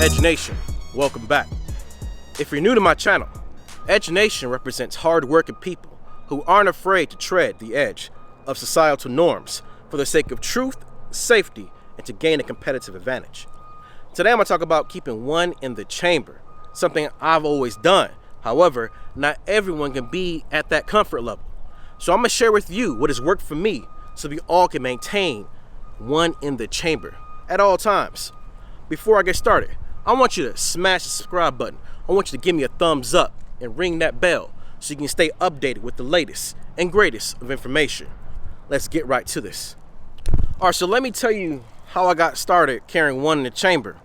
Edge Nation, welcome back. If you're new to my channel, Edge Nation represents hard-working people who aren't afraid to tread the edge of societal norms for the sake of truth, safety, and to gain a competitive advantage. Today I'm going to talk about keeping one in the chamber, something I've always done. However, not everyone can be at that comfort level. So I'm going to share with you what has worked for me so we all can maintain one in the chamber at all times. Before I get started, I want you to smash the subscribe button. I want you to give me a thumbs up and ring that bell so you can stay updated with the latest and greatest of information. Let's get right to this. All right, so let me tell you how I got started carrying one in the chamber.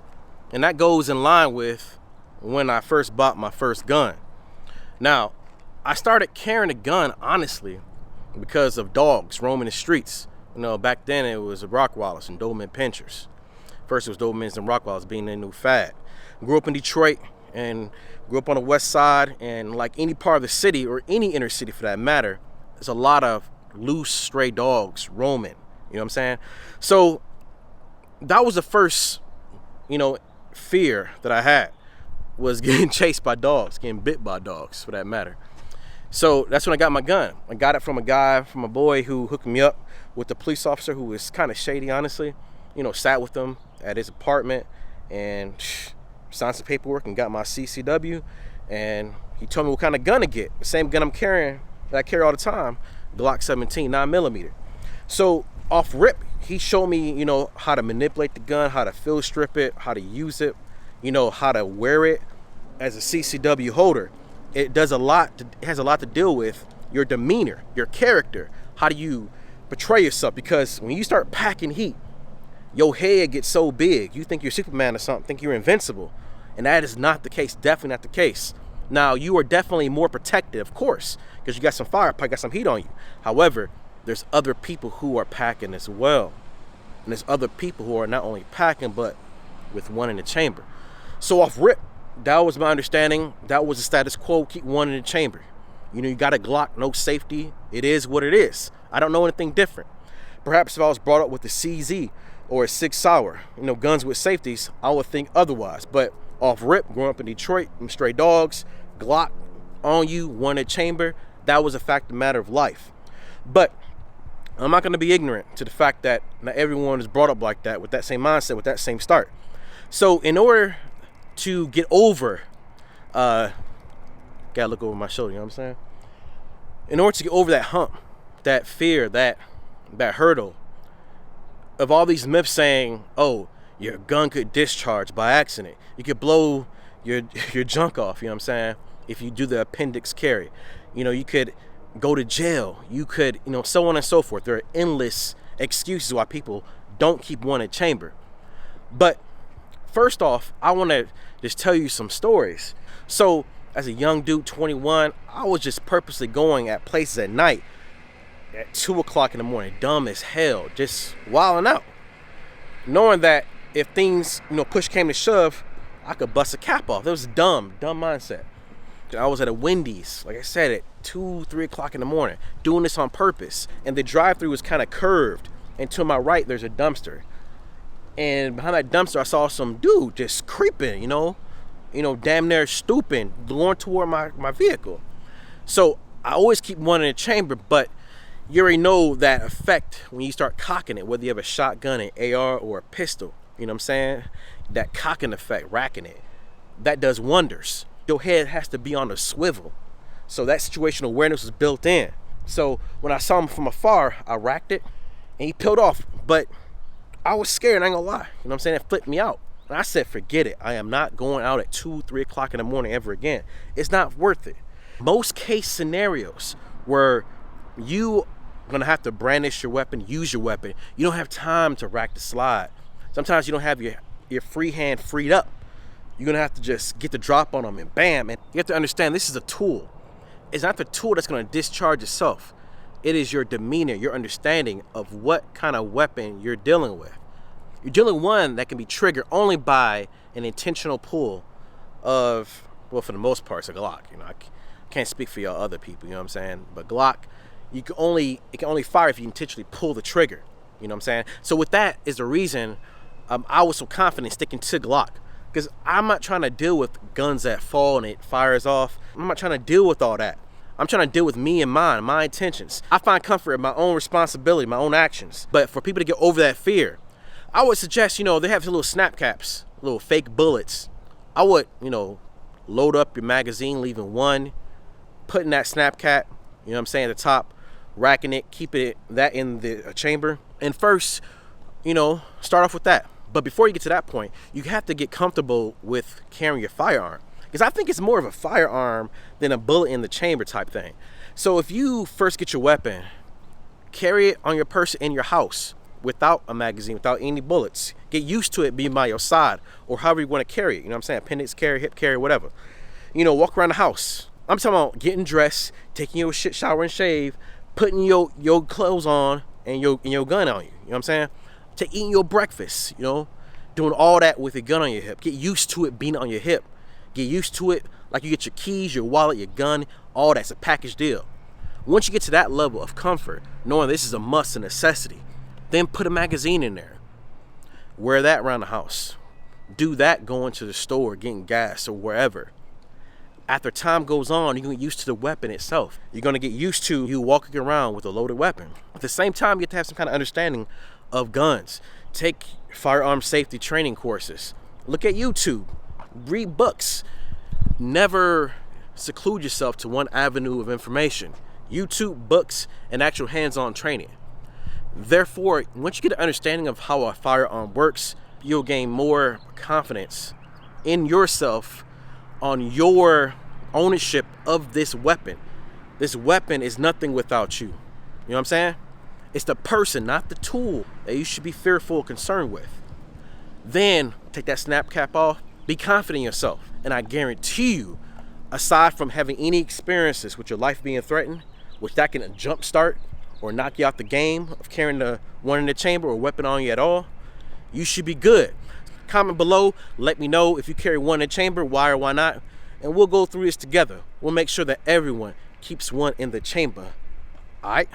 And that goes in line with when I first bought my first gun. Now, I started carrying a gun, honestly, because of dogs roaming the streets. You know, back then it was Rottweilers and Doberman Pinschers. First it was Dobermans and Rottweilers being the new fad. Grew up in Detroit and grew up on the west side, and like any part of the city or any inner city for that matter, there's a lot of loose stray dogs roaming. You know what I'm saying? So that was the first, fear that I had, was getting chased by dogs, getting bit by dogs for that matter. So that's when I got my gun. I got it from a boy who hooked me up with a police officer who was kind of shady, honestly. Sat with him at his apartment and signed some paperwork and got my CCW. And he told me what kind of gun to get. The same gun I'm carrying, that I carry all the time, Glock 17, 9mm. So off rip, he showed me, how to manipulate the gun, how to field strip it, how to use it, how to wear it as a CCW holder. It has a lot to deal with your demeanor, your character. How do you portray yourself? Because when you start packing heat, your head gets so big, you think you're Superman or something, think you're invincible. And that is not the case, definitely not the case. Now, you are definitely more protected, of course, because you got some fire, got some heat on you. However, there's other people who are packing as well. And there's other people who are not only packing, but with one in the chamber. So off rip, that was my understanding. That was the status quo, keep one in the chamber. You got a Glock, no safety. It is what it is. I don't know anything different. Perhaps if I was brought up with a CZ or a 6 Sauer, guns with safeties, I would think otherwise. But off rip, growing up in Detroit, them stray dogs, Glock on you, one in the chamber, that was a fact, a matter of life. But I'm not going to be ignorant to the fact that not everyone is brought up like that, with that same mindset, with that same start. So in order to get over, gotta look over my shoulder, you know what I'm saying? In order to get over that hump, that fear, that hurdle of all these myths saying, oh, your gun could discharge by accident. You could blow your junk off, you know what I'm saying? If you do the appendix carry, you could go to jail. You could, so on and so forth. There are endless excuses why people don't keep one in chamber. But first off, I want to just tell you some stories. So as a young dude, 21, I was just purposely going at places at night at 2 o'clock in the morning, dumb as hell, just wilding out, knowing that if things, push came to shove, I could bust a cap off. That was dumb mindset. I was at a Wendy's, like I said, at 2, 3 o'clock in the morning, doing this on purpose. And the drive-thru was kind of curved. And to my right, there's a dumpster. And behind that dumpster, I saw some dude just creeping, damn near stooping, going toward my vehicle. So I always keep one in the chamber, but you already know that effect when you start cocking it, whether you have a shotgun, an AR, or a pistol. You know what I'm saying? That cocking effect, racking it, that does wonders. Your head has to be on a swivel. So that situational awareness was built in. So when I saw him from afar, I racked it and he peeled off. But I was scared, I ain't gonna lie. You know what I'm saying? It flipped me out. And I said, forget it. I am not going out at 2, 3 o'clock in the morning ever again. It's not worth it. Most case scenarios where you gonna have to brandish your weapon, use your weapon, you don't have time to rack the slide. Sometimes you don't have your free hand freed up. You're gonna have to just get the drop on them and bam. And you have to understand, this is a tool. It's not the tool that's gonna discharge itself. It is your demeanor, your understanding of what kind of weapon you're dealing with. You're dealing with one that can be triggered only by an intentional pull of, well, for the most part, it's a Glock. I can't speak for y'all other people, you know what I'm saying? But Glock, it can only fire if you intentionally pull the trigger. You know what I'm saying? So with that is the reason I was so confident sticking to Glock. Because I'm not trying to deal with guns that fall and it fires off. I'm not trying to deal with all that. I'm trying to deal with me and mine, my intentions. I find comfort in my own responsibility, my own actions. But for people to get over that fear, I would suggest, they have little snap caps, little fake bullets. I would, load up your magazine, leaving one, putting that snap cap, at the top, racking it, keeping that in the chamber. And first, start off with that. But before you get to that point, you have to get comfortable with carrying your firearm. Because I think it's more of a firearm than a bullet in the chamber type thing. So if you first get your weapon, carry it on your person in your house without a magazine, without any bullets. Get used to it being by your side or however you want to carry it. Appendix carry, hip carry, whatever. Walk around the house. I'm talking about getting dressed, taking your shower and shave, putting your clothes on and your gun on you. Eating your breakfast, doing all that with a gun on your hip. Get used to it being on your hip. Get used to it like you get your keys, your wallet, your gun, all that's a package deal. Once you get to that level of comfort, knowing this is a must, a necessity, then put a magazine in there. Wear that around the house. Do that going to the store, getting gas or wherever. After time goes on, you're going to get used to the weapon itself. You're going to get used to you walking around with a loaded weapon. At the same time, you have to have some kind of understanding of guns. Take firearm safety training courses. Look at YouTube. Read books. Never seclude yourself to one avenue of information. YouTube, books, and actual hands-on training. Therefore, once you get an understanding of how a firearm works, you'll gain more confidence in yourself on your ownership of this weapon. This weapon is nothing without you. You know what I'm saying? It's the person, not the tool, that you should be fearful or concerned with. Then take that snap cap off. Be confident in yourself. And I guarantee you, aside from having any experiences with your life being threatened, which that can jumpstart or knock you out the game of carrying the one in the chamber or weapon on you at all, you should be good. Comment below, let me know if you carry one in the chamber, why or why not, and we'll go through this together. We'll make sure that everyone keeps one in the chamber. All right?